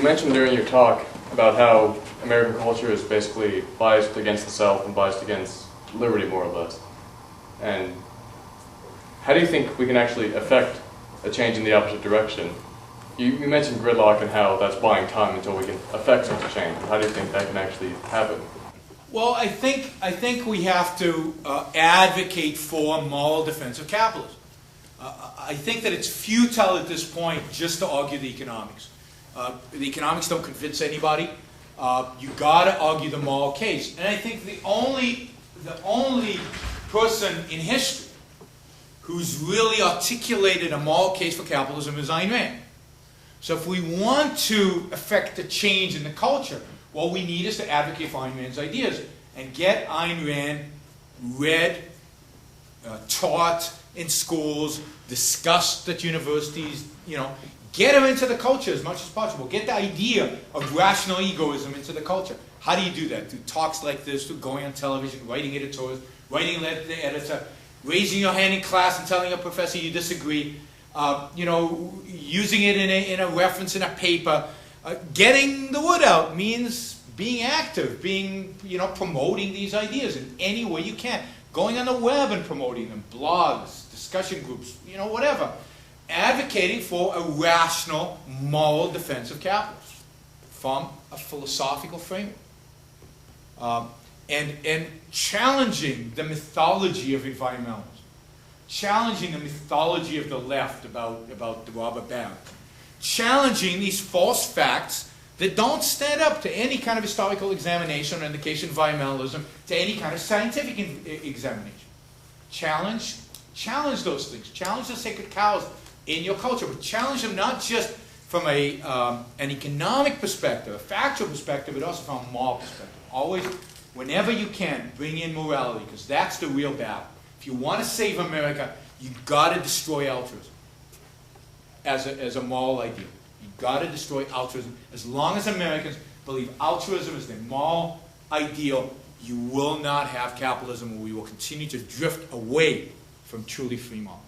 You mentioned during your talk about how American culture is basically biased against the South and biased against liberty, more or less. And how do you think we can actually affect a change in the opposite direction? You mentioned gridlock and how that's buying time until we can affect such a change. How do you think that can actually happen? Well, I think we have to advocate for moral defense of capitalism. I think that it's futile at this point just to argue the economics. The economics don't convince anybody. You got to argue the moral case. And I think the only person in history who's really articulated a moral case for capitalism is Ayn Rand. So if we want to affect a change in the culture, what we need is to advocate for Ayn Rand's ideas and get Ayn Rand read, taught in schools, discussed at universities, get her into the culture as much as possible. Get the idea of rational egoism into the culture. How do you do that? Through talks like this, through going on television, writing editorials, writing a letter to the editor, raising your hand in class and telling a professor you disagree, using it in a reference in a paper. Getting the word out means being active, promoting these ideas in any way you can. Going on the web and promoting them, blogs, discussion groups, whatever. Advocating for a rational, moral defense of capitalism from a philosophical framework. And challenging the mythology of environmentalism. Challenging the mythology of the left about the robber baron. Challenging these false facts that don't stand up to any kind of historical examination or indication of environmentalism, to any kind of scientific examination. Challenge those things. Challenge the sacred cows in your culture, but challenge them not just from an economic perspective, a factual perspective, but also from a moral perspective. Always, whenever you can, bring in morality, because that's the real battle. If you want to save America, you've got to destroy altruism as a moral ideal. You've got to destroy altruism. As long as Americans believe altruism is their moral ideal, you will not have capitalism, and we will continue to drift away from truly free models.